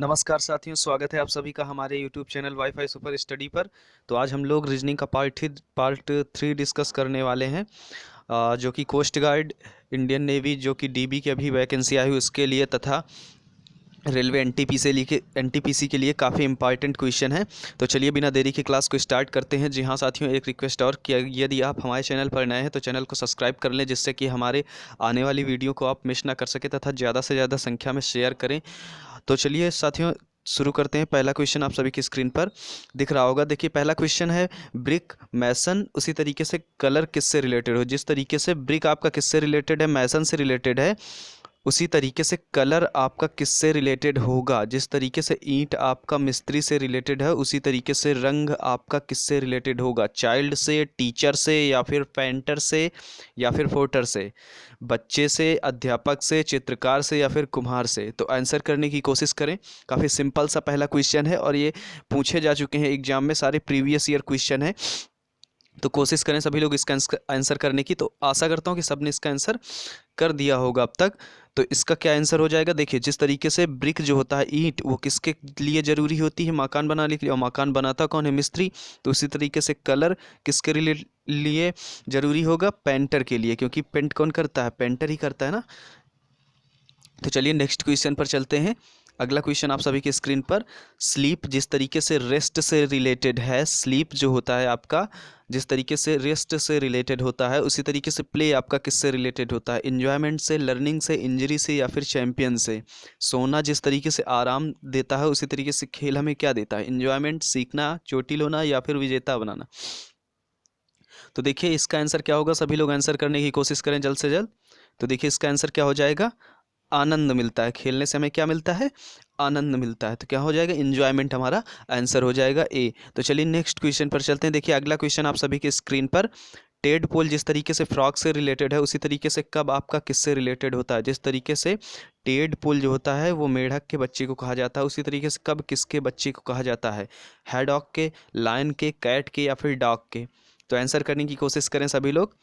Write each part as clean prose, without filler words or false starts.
नमस्कार साथियों, स्वागत है आप सभी का हमारे YouTube channel wifi super study पर। तो आज हम लोग रीजनिंग का पार्ट थ्री डिस्कस करने वाले हैं, जो कि कोस्ट गार्ड, इंडियन नेवी, जो कि डीबी की अभी वैकेंसी आई हुई उसके लिए, तथा रेलवे एनटीपीसी के लिए काफ़ी इंपॉर्टेंट क्वेश्चन है। तो चलिए बिना देरी के क्लास को स्टार्ट करते हैं। जी हाँ साथियों, एक रिक्वेस्ट और कि यदि आप हमारे चैनल पर नए हैं तो चैनल को सब्सक्राइब कर लें, जिससे कि हमारे आने वाली वीडियो को आप मिस ना कर सकें तथा ज़्यादा से ज़्यादा संख्या में शेयर करें। तो चलिए साथियों शुरू करते हैं। पहला क्वेश्चन आप सभी की स्क्रीन पर दिख रहा होगा। देखिए पहला क्वेश्चन है, ब्रिक मैसन उसी तरीके से कलर किससे रिलेटेड हो। जिस तरीके से ब्रिक आपका किससे रिलेटेड है, मैसन से रिलेटेड है, उसी तरीके से कलर आपका किससे रिलेटेड होगा। जिस तरीके से ईंट आपका मिस्त्री से रिलेटेड है, उसी तरीके से रंग आपका किससे रिलेटेड होगा। चाइल्ड से, टीचर से, या फिर पेंटर से, या फिर फोटर से, बच्चे से, अध्यापक से, चित्रकार से, या फिर कुम्हार से। तो आंसर करने की कोशिश करें। काफ़ी सिंपल सा पहला क्वेश्चन है और ये पूछे जा चुके हैं एग्जाम में, सारे प्रीवियस ईयर क्वेश्चन है। तो कोशिश करें सभी लोग इसका आंसर करने की। तो आशा करता हूँ कि सबने इसका आंसर कर दिया होगा अब तक। तो इसका क्या आंसर हो जाएगा, देखिए जिस तरीके से ब्रिक जो होता है, ईंट, वो किसके लिए ज़रूरी होती है, मकान बनाने के लिए, और मकान बनाता कौन है, मिस्त्री। तो उसी तरीके से कलर किसके लिए ज़रूरी होगा, पेंटर के लिए, क्योंकि पेंट कौन करता है, पेंटर ही करता है ना। तो चलिए नेक्स्ट क्वेश्चन पर चलते हैं। अगला क्वेश्चन आप सभी की स्क्रीन पर, स्लीप जिस तरीके से रेस्ट से रिलेटेड है, स्लीप जो होता है आपका जिस तरीके से रेस्ट से रिलेटेड होता है, उसी तरीके से प्ले आपका किससे रिलेटेड होता है, इन्जॉयमेंट से, लर्निंग से, इंजरी से, या फिर चैंपियन से। सोना जिस तरीके से आराम देता है, उसी तरीके से खेल हमें क्या देता है, इन्जॉयमेंट, सीखना, चोटिल होना, या फिर विजेता बनाना। तो देखिए इसका आंसर क्या होगा, सभी लोग आंसर करने की कोशिश करें जल्द से जल्द। तो देखिए इसका आंसर क्या हो जाएगा, आनंद मिलता है। खेलने से हमें क्या मिलता है, आनंद मिलता है। तो क्या हो जाएगा, इंजॉयमेंट हमारा आंसर हो जाएगा ए। तो चलिए नेक्स्ट क्वेश्चन पर चलते हैं। देखिए अगला क्वेश्चन आप सभी की स्क्रीन पर, टेड पोल जिस तरीके से फ्रॉक से रिलेटेड है, उसी तरीके से कब आपका किससे रिलेटेड होता है। जिस तरीके से टेड पोल जो होता है वो मेढक के बच्चे को कहा जाता है, उसी तरीके से कब किसके बच्चे को कहा जाता है, हैडॉग के, लायन के, कैट के, या फिर डॉग के। तो आंसर करने की कोशिश करें सभी लोग।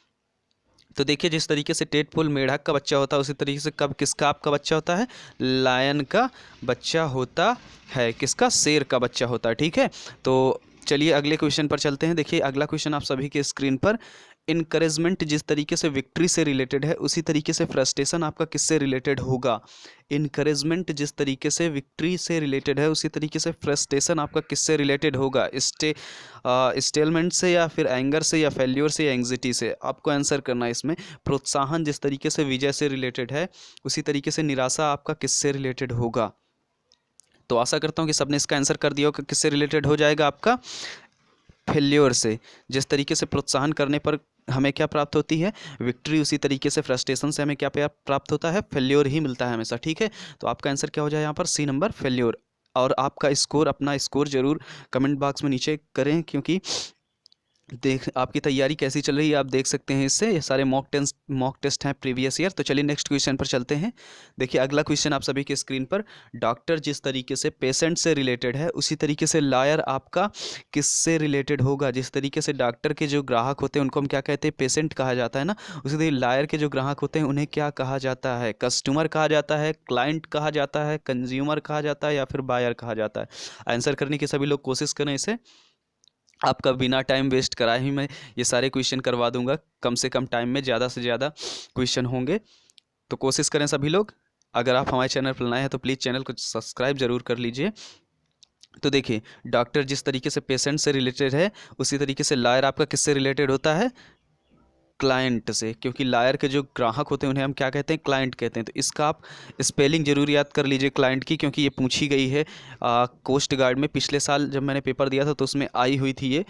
तो देखिए जिस तरीके से टेडपोल मेढक का बच्चा होता है, उसी तरीके से कब किसका आपका बच्चा होता है, लायन का बच्चा होता है। किसका, शेर का बच्चा होता है। ठीक है, तो चलिए अगले क्वेश्चन पर चलते हैं। देखिए अगला क्वेश्चन आप सभी के स्क्रीन पर, इनकरेजमेंट जिस तरीके से विक्ट्री से रिलेटेड है, उसी तरीके से फ्रस्ट्रेशन आपका किससे रिलेटेड होगा। इनकरेजमेंट जिस तरीके से विक्ट्री से रिलेटेड है, उसी तरीके से फ्रस्ट्रेशन आपका किससे रिलेटेड होगा, स्टेलमेंट से, या फिर एंगर से, या फेल्योर से, या एंग्जाइटी से। आपको आंसर करना है इसमें। प्रोत्साहन जिस तरीके से विजय से रिलेटेड है, उसी तरीके से निराशा आपका किससे रिलेटेड होगा। तो आशा करता हूँ कि सबने इसका आंसर कर दिया होगा, किससे रिलेटेड हो जाएगा आपका, फेल्योर से। जिस तरीके से प्रोत्साहन करने पर हमें क्या प्राप्त होती है, विक्ट्री, उसी तरीके से फ्रस्ट्रेशन से हमें क्या प्राप्त होता है, फेल्योर ही मिलता है हमेशा। ठीक है, तो आपका आंसर क्या हो जाए यहाँ पर, सी नंबर, फेल्योर। और आपका स्कोर, अपना स्कोर जरूर कमेंट बॉक्स में नीचे करें, क्योंकि देख आपकी तैयारी कैसी चल रही है आप देख सकते हैं इससे। ये सारे मॉक टेस्ट हैं प्रीवियस ईयर। तो चलिए नेक्स्ट क्वेश्चन पर चलते हैं। देखिए अगला क्वेश्चन आप सभी के स्क्रीन पर, डॉक्टर जिस तरीके से पेशेंट से रिलेटेड है, उसी तरीके से लायर आपका किससे रिलेटेड होगा। जिस तरीके से डॉक्टर के जो ग्राहक होते हैं उनको हम क्या कहते हैं, पेशेंट कहा जाता है ना। उसी तरीके लायर के जो ग्राहक होते हैं उन्हें क्या कहा जाता है, कस्टमर कहा जाता है, क्लाइंट कहा जाता है, कंज्यूमर कहा जाता है, या फिर बायर कहा जाता है। आंसर करने की सभी लोग कोशिश करें इसे। आपका बिना टाइम वेस्ट कराए ही मैं ये सारे क्वेश्चन करवा दूंगा, कम से कम टाइम में ज़्यादा से ज़्यादा क्वेश्चन होंगे। तो कोशिश करें सभी लोग। अगर आप हमारे चैनल पर नए हैं तो प्लीज़ चैनल को सब्सक्राइब जरूर कर लीजिए। तो देखिए डॉक्टर जिस तरीके से पेशेंट से रिलेटेड है, उसी तरीके से लायर आपका किससे रिलेटेड होता है, क्लाइंट से। क्योंकि लायर के जो ग्राहक होते हैं उन्हें हम क्या कहते हैं, क्लाइंट कहते हैं। तो इसका आप स्पेलिंग जरूर याद कर लीजिए क्लाइंट की, क्योंकि ये पूछी गई है कोस्ट गार्ड में। पिछले साल जब मैंने पेपर दिया था तो उसमें आई हुई थी ये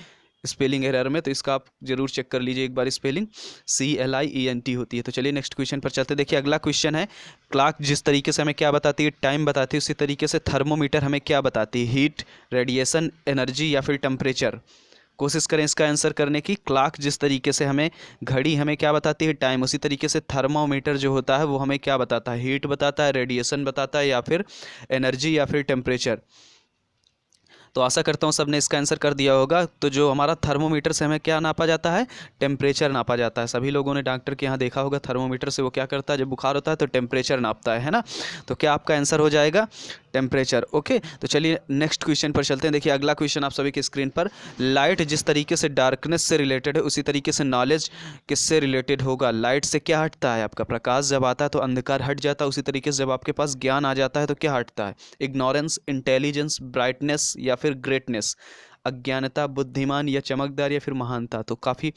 स्पेलिंग एरर में। तो इसका आप जरूर चेक कर लीजिए एक बार, स्पेलिंग CLIENT होती है। तो चलिए नेक्स्ट क्वेश्चन पर चलते हैं। देखिए अगला क्वेश्चन है, क्लॉक जिस तरीके से हमें क्या बताती है, टाइम बताती है, उसी तरीके से थर्मोमीटर हमें क्या बताती है, हीट, रेडिएशन, एनर्जी, या फिर टेम्परेचर। कोशिश करें इसका आंसर करने की। क्लॉक जिस तरीके से हमें, घड़ी हमें क्या बताती है, टाइम, उसी तरीके से थर्मामीटर जो होता है वो हमें क्या बताता है, हीट बताता है, रेडिएशन बताता है, या फिर एनर्जी, या फिर टेम्परेचर। तो आशा करता हूँ सबने इसका आंसर कर दिया होगा। तो जो हमारा थर्मोमीटर से हमें क्या नापा जाता है, टेम्परेचर नापा जाता है। सभी लोगों ने डॉक्टर के यहाँ देखा होगा, थर्मोमीटर से वो क्या करता है, जब बुखार होता है तो टेम्परेचर नापता है ना। तो क्या आपका आंसर हो जाएगा, टेम्परेचर। ओके, तो चलिए नेक्स्ट क्वेश्चन पर चलते हैं। देखिए अगला क्वेश्चन आप सभी के स्क्रीन पर, लाइट जिस तरीके से डार्कनेस से रिलेटेड है उसी तरीके से नॉलेज किससे रिलेटेड होगा? लाइट से क्या हटता है? आपका प्रकाश जब आता है तो अंधकार हट जाता है, उसी तरीके से जब आपके पास ज्ञान आ जाता है तो क्या हटता है? इग्नोरेंस, इंटेलिजेंस, ब्राइटनेस या फिर ग्रेटनेस? अज्ञानता, बुद्धिमान या चमकदार या फिर महानता? तो काफ़ी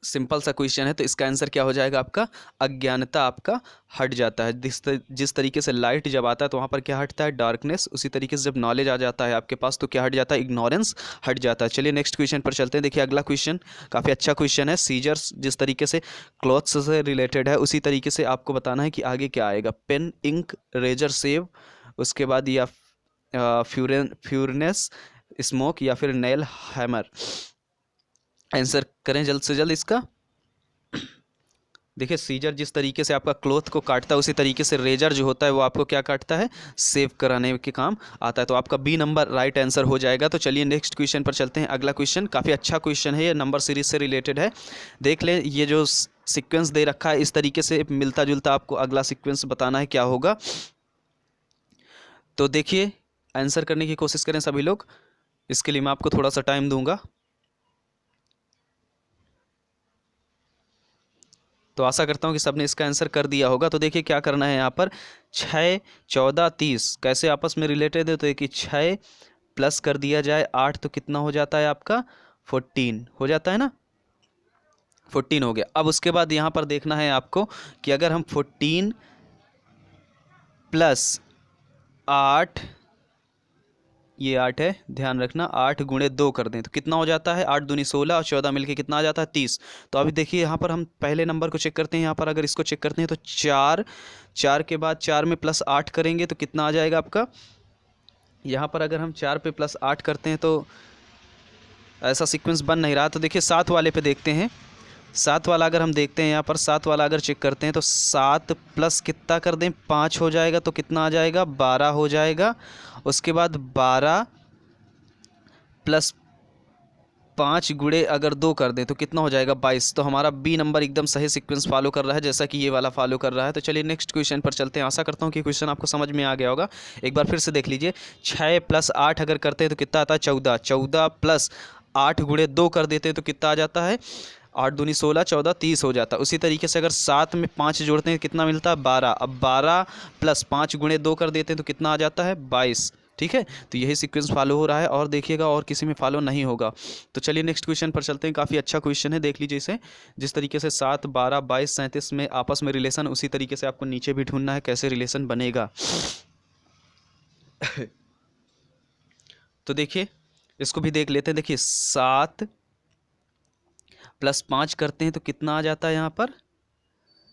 सिंपल सा क्वेश्चन है, तो इसका आंसर क्या हो जाएगा आपका? अज्ञानता आपका हट जाता है। जिस तरीके से लाइट जब आता है तो वहाँ पर क्या हटता है? डार्कनेस। उसी तरीके से जब नॉलेज आ जाता है आपके पास तो क्या हट जाता है? इग्नोरेंस हट जाता है। चलिए नेक्स्ट क्वेश्चन पर चलते हैं। देखिए अगला क्वेश्चन काफ़ी अच्छा क्वेश्चन है। सीजर्स जिस तरीके से क्लॉथ्स से रिलेटेड है उसी तरीके से आपको बताना है कि आगे क्या आएगा। पेन, इंक, रेजर, सेव, उसके बाद या फ्यूरनेस, स्मोक या फिर नेल हैमर? आंसर करें जल्द से जल्द इसका। देखिए सीजर जिस तरीके से आपका क्लॉथ को काटता है उसी तरीके से रेजर जो होता है वो आपको क्या काटता है? सेव कराने के काम आता है। तो आपका बी नंबर राइट आंसर हो जाएगा। तो चलिए नेक्स्ट क्वेश्चन पर चलते हैं। अगला क्वेश्चन काफ़ी अच्छा क्वेश्चन है, ये नंबर सीरीज से रिलेटेड है। देख लें, ये जो सीक्वेंस दे रखा है इस तरीके से मिलता जुलता आपको अगला सीक्वेंस बताना है क्या होगा। तो देखिए आंसर करने की कोशिश करें सभी लोग, इसके लिए मैं आपको थोड़ा सा टाइम दूंगा। तो आशा करता हूँ कि सबने इसका आंसर कर दिया होगा। तो देखिए क्या करना है यहाँ पर, 6, 14, 30 कैसे आपस में रिलेटेड है? तो देखिए 6 प्लस कर दिया जाए 8 तो कितना हो जाता है आपका? 14 हो जाता है ना, 14 हो गया। अब उसके बाद यहाँ पर देखना है आपको कि अगर हम 14 प्लस 8, ये 8 है, ध्यान रखना, 8 गुणे 2 कर दें तो कितना हो जाता है? 8 दूनी 16 और 14 मिलके कितना आ जाता है? 30। तो अभी देखिए यहाँ पर हम पहले नंबर को चेक करते हैं। यहाँ पर अगर इसको चेक करते हैं तो 4 के बाद 4 में प्लस 8 करेंगे तो कितना आ जाएगा आपका? यहाँ पर अगर हम 4 पे प्लस 8 करते हैं तो ऐसा सीक्वेंस बन नहीं रहा। तो देखिए 7 वाले पे देखते हैं। 7 वाला अगर हम देखते हैं यहाँ पर, 7 वाला अगर चेक करते हैं तो 7 प्लस कितना कर दें? 5 हो जाएगा तो कितना आ जाएगा? 12 हो जाएगा। उसके बाद 12 प्लस 5 गुणे अगर 2 कर दें तो कितना हो जाएगा? 22। तो हमारा बी नंबर एकदम सही सीक्वेंस फॉलो कर रहा है जैसा कि ये वाला फॉलो कर रहा है। तो चलिए नेक्स्ट क्वेश्चन पर चलते हैं। आशा करता हूँ कि क्वेश्चन आपको समझ में आ गया होगा। एक बार फिर से देख लीजिए, 6 प्लस 8 अगर करते हैं तो कितना आता है? 14। 14 प्लस 8 गुणे 2 कर देते हैं तो कितना आ जाता है? 8 दूनी 16, 14, 30 हो जाता है। उसी तरीके से अगर 7 में 5 जोड़ते हैं कितना मिलता है? 12। अब 12 प्लस 5 गुणे 2 कर देते हैं तो कितना आ जाता है? 22। ठीक है, तो यही सीक्वेंस फॉलो हो रहा है और देखिएगा और किसी में फॉलो नहीं होगा। तो चलिए नेक्स्ट क्वेश्चन पर चलते हैं। काफ़ी अच्छा क्वेश्चन है, देख लीजिए इसे। जिस तरीके से 7, 12, 22, 37 में आपस में रिलेशन, उसी तरीके से आपको नीचे भी ढूंढना है कैसे रिलेशन बनेगा। तो देखिए इसको भी देख लेते हैं। देखिए 7 प्लस 5 करते हैं तो कितना आ जाता है? यहाँ पर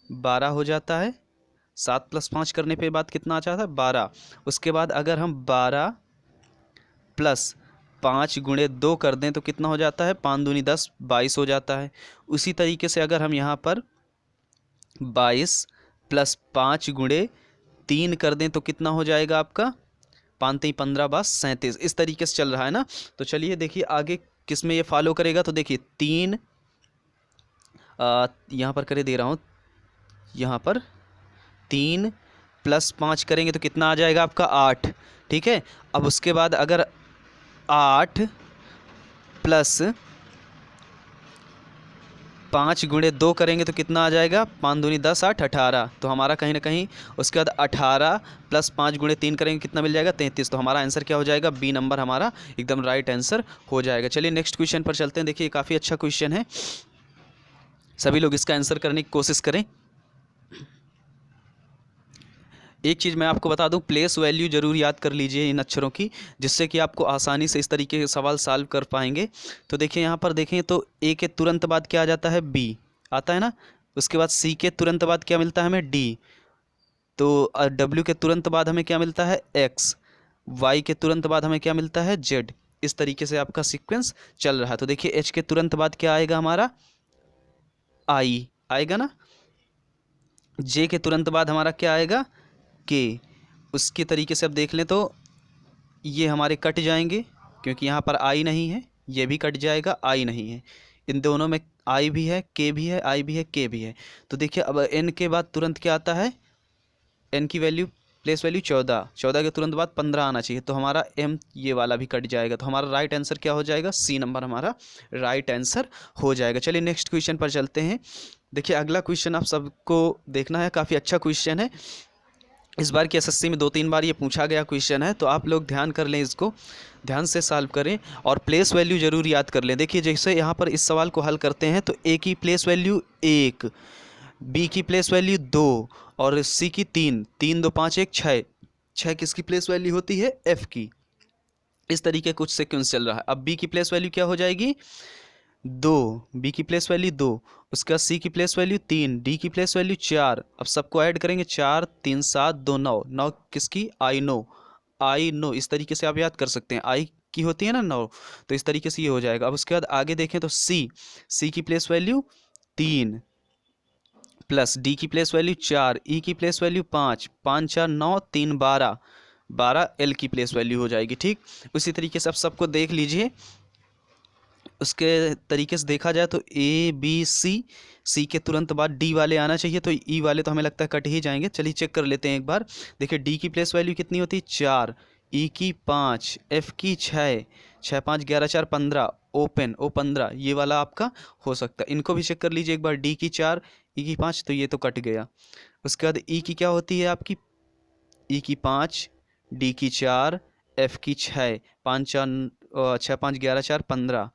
12 हो जाता है। 7 प्लस 5 करने पे बाद कितना आ जाता है? 12। उसके बाद अगर हम 12 प्लस 5 गुणे 2 कर दें तो कितना हो जाता है? 5 दूनी 10, 22 हो जाता है। उसी तरीके से अगर हम यहाँ पर 22 प्लस 5 गुणे 3 कर दें तो कितना हो जाएगा आपका? 5 3 15 बस 37। इस तरीके से चल रहा है ना। तो चलिए देखिए आगे किस में ये फॉलो करेगा। तो देखिए 3 यहाँ पर करे दे रहा हूँ, यहाँ पर 3 प्लस 5 करेंगे तो कितना आ जाएगा आपका? 8। ठीक है, अब उसके बाद अगर 8 प्लस 5 गुणे 2 करेंगे तो कितना आ जाएगा? 5 दूनी 10, 8, 18। तो हमारा कहीं ना कहीं उसके बाद 18 प्लस 5 गुणे 3 करेंगे कितना मिल जाएगा? 33। तो हमारा आंसर क्या हो जाएगा? बी नंबर हमारा एकदम राइट आंसर हो जाएगा। चलिए नेक्स्ट क्वेश्चन पर चलते हैं। देखिए काफ़ी अच्छा क्वेश्चन है, सभी लोग इसका आंसर करने की कोशिश करें। एक चीज़ मैं आपको बता दूं, प्लेस वैल्यू जरूर याद कर लीजिए इन अक्षरों की, जिससे कि आपको आसानी से इस तरीके के सवाल सॉल्व कर पाएंगे। तो देखिए यहाँ पर देखें तो ए के तुरंत बाद क्या आ जाता है? बी आता है ना। उसके बाद सी के तुरंत बाद क्या मिलता है हमें? डी। तो डब्ल्यू के तुरंत बाद हमें क्या मिलता है? एक्स। वाई के तुरंत बाद हमें क्या मिलता है? जेड। इस तरीके से आपका सीक्वेंस चल रहा है। तो देखिए एच के तुरंत बाद क्या आएगा हमारा? आई आएगा ना। जे के तुरंत बाद हमारा क्या आएगा? के। उसके तरीके से अब देख लें तो ये हमारे कट जाएंगे क्योंकि यहाँ पर आई नहीं है, ये भी कट जाएगा, आई नहीं है। इन दोनों में आई भी है, के भी है, आई भी है, के भी है। तो देखिए अब एन के बाद तुरंत क्या आता है? एन की वैल्यू प्लेस वैल्यू 14, 14 के तुरंत बाद 15 आना चाहिए, तो हमारा एम ये वाला भी कट जाएगा, तो हमारा राइट आंसर क्या हो जाएगा, सी नंबर हमारा राइट आंसर हो जाएगा। चलिए नेक्स्ट क्वेश्चन पर चलते हैं। देखिए अगला क्वेश्चन आप सबको देखना है, काफ़ी अच्छा क्वेश्चन है, इस बार की एसएससी में 2-3 बार ये पूछा गया क्वेश्चन है, तो आप लोग ध्यान कर लें, इसको ध्यान से सॉल्व करें और प्लेस वैल्यू ज़रूर याद कर लें। देखिए जैसे यहाँ पर इस सवाल को हल करते हैं तो ए की प्लेस वैल्यू 1, बी की प्लेस वैल्यू 2 और सी की 3, 3 2 5 1 6, 6 किसकी प्लेस वैल्यू होती है, एफ की। इस तरीके कुछ सीक्वेंस चल रहा है। अब बी की प्लेस वैल्यू क्या हो जाएगी, 2, बी की प्लेस वैल्यू 2, उसका सी की प्लेस वैल्यू 3, डी की प्लेस वैल्यू 4। अब सबको ऐड करेंगे, 4 3 7 2 9, 9 किसकी, आई नो, आई नो। इस तरीके से आप याद कर सकते हैं, आई की होती है ना 9, तो इस तरीके से ये हो जाएगा। अब उसके बाद आगे देखें तो सी की प्लेस वैल्यू 3 प्लस डी की प्लेस वैल्यू 4, ई की प्लेस वैल्यू 5, 5 4 9 3 12, 12 एल की प्लेस वैल्यू हो जाएगी। ठीक, उसी तरीके से आप सबको देख लीजिए। उसके तरीके से देखा जाए तो ए बी सी के तुरंत बाद डी वाले आना चाहिए, तो ई वाले तो हमें लगता है कट ही जाएंगे। चलिए चेक कर लेते हैं एक बार। देखिए डी की प्लेस वैल्यू कितनी होती है, 4, ई की 5, एफ की 6, 6 5 11 4 15, ओपन ओ 15, ये वाला आपका हो सकता है। इनको भी चेक कर लीजिए एक बार, डी की 4 ई की 5, तो ये तो कट गया। उसके बाद ई की क्या होती है आपकी, ई की 5, डी की 4, एफ की 6, 5 4 6 5 11 4 15,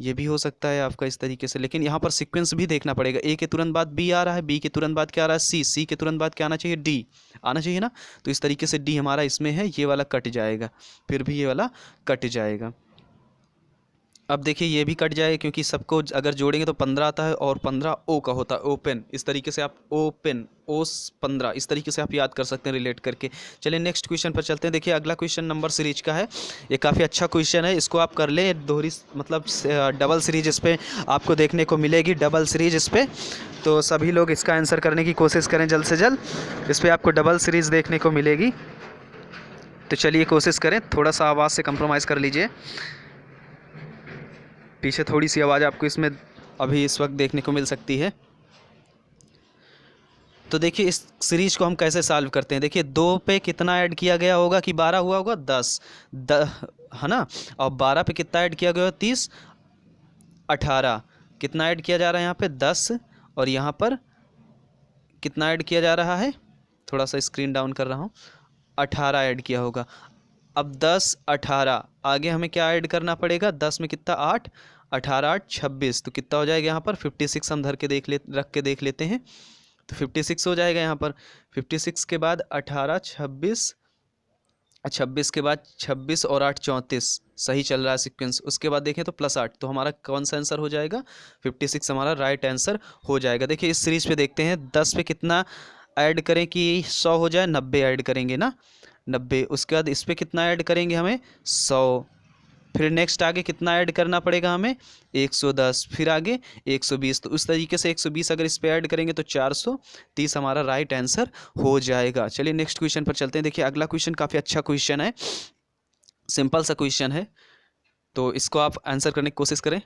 ये भी हो सकता है आपका इस तरीके से। लेकिन यहाँ पर सीक्वेंस भी देखना पड़ेगा, ए के तुरंत बाद बी आ रहा है, बी के तुरंत बाद क्या आ रहा है, सी के तुरंत बाद क्या आना चाहिए, डी आना चाहिए ना। तो इस तरीके से डी हमारा इसमें है, ये वाला कट जाएगा, फिर भी ये वाला कट जाएगा। अब देखिए ये भी कट जाएगा, क्योंकि सबको अगर जोड़ेंगे तो 15 आता है और 15 ओ का होता है, ओपन। इस तरीके से आप ओपन ओस 15 इस तरीके से आप याद कर सकते हैं रिलेट करके। चलिए नेक्स्ट क्वेश्चन पर चलते हैं। देखिए अगला क्वेश्चन नंबर सीरीज का है, ये काफ़ी अच्छा क्वेश्चन है, इसको आप कर ले दोहरी मतलब डबल सीरीज इस पर आपको देखने को मिलेगी, डबल सीरीज इस पर। तो सभी लोग इसका आंसर करने की कोशिश करें जल्द से जल्द, इस पर आपको डबल सीरीज देखने को मिलेगी। तो चलिए कोशिश करें, थोड़ा सा आवाज़ से कंप्रोमाइज़ कर लीजिए, पीछे थोड़ी सी आवाज़ आपको इसमें अभी इस वक्त देखने को मिल सकती है। तो देखिए इस सीरीज को हम कैसे सॉल्व करते हैं। देखिए 2 पे कितना ऐड किया गया होगा कि 12 हुआ होगा, 10 है ना, और 12 पे कितना ऐड किया गया, 30 18, कितना ऐड किया जा रहा है यहाँ पे, 10, और यहाँ पर कितना ऐड किया जा रहा है, थोड़ा सा स्क्रीन डाउन कर रहा हूँ, 18 ऐड किया होगा। अब 10 18 आगे हमें क्या ऐड करना पड़ेगा, 10 में कितना 8, 18 8 26, तो कितना हो जाएगा यहाँ पर 56 हम रख के देख लेते हैं, तो 56 हो जाएगा यहाँ पर। 56 के बाद 18 26, 26 के बाद 26 और 8 34, सही चल रहा है सीक्वेंस। उसके बाद देखें तो +8, तो हमारा कौन सा आंसर हो जाएगा, 56 हमारा राइट आंसर हो जाएगा। देखिए इस सीरीज पे देखते हैं, 10 पे कितना ऐड करें कि 100 हो जाए, 90 ऐड करेंगे ना, 90। उसके बाद इस पर कितना ऐड करेंगे हमें, 100, फिर नेक्स्ट आगे कितना ऐड करना पड़ेगा हमें, 110, फिर आगे 120, तो उस तरीके से 120 अगर इस पर ऐड करेंगे तो 430 हमारा राइट आंसर हो जाएगा। चलिए नेक्स्ट क्वेश्चन पर चलते हैं। देखिए अगला क्वेश्चन काफ़ी अच्छा क्वेश्चन है, सिंपल सा क्वेश्चन है, तो इसको आप आंसर करने की कोशिश करें।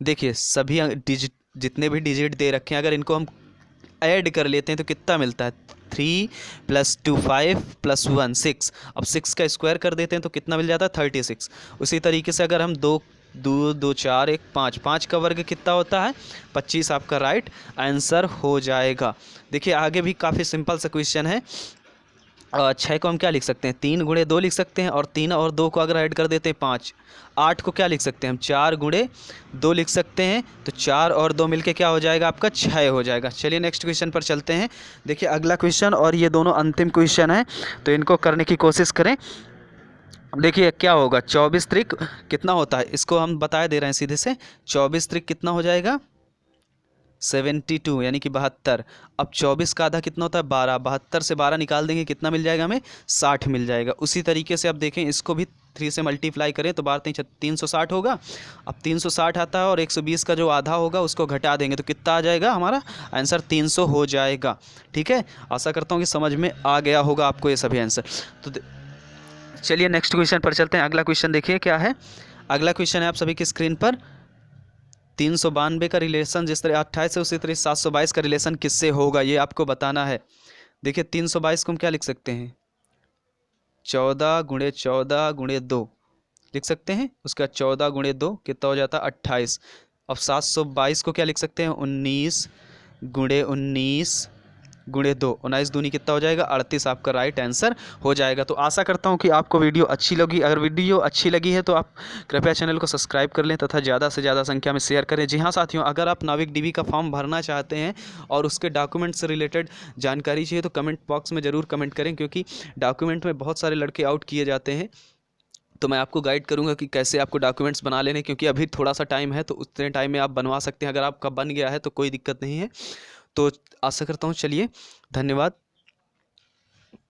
देखिए सभी डिजिट, जितने भी डिजिट दे रखे हैं, अगर इनको हम ऐड कर लेते हैं तो कितना मिलता है, 3 + 2 5 + 1 6। अब 6 का स्क्वायर कर देते हैं तो कितना मिल जाता है, 36। उसी तरीके से अगर हम 2 2 2 4 1 5, 5 का वर्ग कितना होता है, 25 आपका राइट आंसर हो जाएगा। देखिए आगे भी काफ़ी सिंपल सा क्वेश्चन है। 6 को हम क्या लिख सकते हैं, 3 × 2 लिख सकते हैं, और 3 और 2 को अगर ऐड कर देते हैं 5। 8 को क्या लिख सकते हैं हम, 4 × 2 लिख सकते हैं, तो 4 और 2 मिलके क्या हो जाएगा आपका, 6 हो जाएगा। चलिए नेक्स्ट क्वेश्चन पर चलते हैं। देखिए अगला क्वेश्चन, और ये दोनों अंतिम क्वेश्चन है, तो इनको करने की कोशिश करें। देखिए क्या होगा, 24 त्रिक कितना होता है, इसको हम बता दे रहे हैं सीधे से, 24 त्रिक कितना हो जाएगा, 72 यानी कि 72। अब 24 का आधा कितना होता है, 12, 72 से 12 निकाल देंगे, कितना मिल जाएगा हमें, 60 मिल जाएगा। उसी तरीके से अब देखें, इसको भी 3 से मल्टीप्लाई करें तो 12 360 होगा। अब 360 आता है, और 120 का जो आधा होगा उसको घटा देंगे तो कितना आ जाएगा, हमारा आंसर 300 हो जाएगा। ठीक है, आशा करता हूँ कि समझ में आ गया होगा आपको ये सभी आंसर। तो चलिए नेक्स्ट क्वेश्चन पर चलते हैं। अगला क्वेश्चन देखिए क्या है, अगला क्वेश्चन है आप सभी की स्क्रीन पर। 392 का रिलेशन जिस तरह 28 है उसी तरह 722 का रिलेशन किससे होगा, ये आपको बताना है। देखिए 322 को हम क्या लिख सकते हैं, 14 × 14 × 2 लिख सकते हैं। उसका 14 × 2 कितना हो जाता है 28। अब 722 को क्या लिख सकते हैं, 19 × 19 × 2, 19 दूनी कितना हो जाएगा 38। आपका राइट आंसर हो जाएगा। तो आशा करता हूँ कि आपको वीडियो अच्छी लगी। अगर वीडियो अच्छी लगी है तो आप कृपया चैनल को सब्सक्राइब कर लें तथा ज़्यादा से ज़्यादा संख्या में शेयर करें। जी हाँ साथियों, अगर आप नाविक डीबी का फॉर्म भरना चाहते हैं और उसके डॉक्यूमेंट से रिलेटेड जानकारी चाहिए तो कमेंट बॉक्स में ज़रूर कमेंट करें, क्योंकि डॉक्यूमेंट में बहुत सारे लड़के आउट किए जाते हैं। तो मैं आपको गाइड करूंगा कि कैसे आपको डॉक्यूमेंट्स बना लेने, क्योंकि अभी थोड़ा सा टाइम है तो उतने टाइम में आप बनवा सकते हैं। अगर आपका बन गया है तो कोई दिक्कत नहीं है। तो आशा करता हूँ, चलिए धन्यवाद।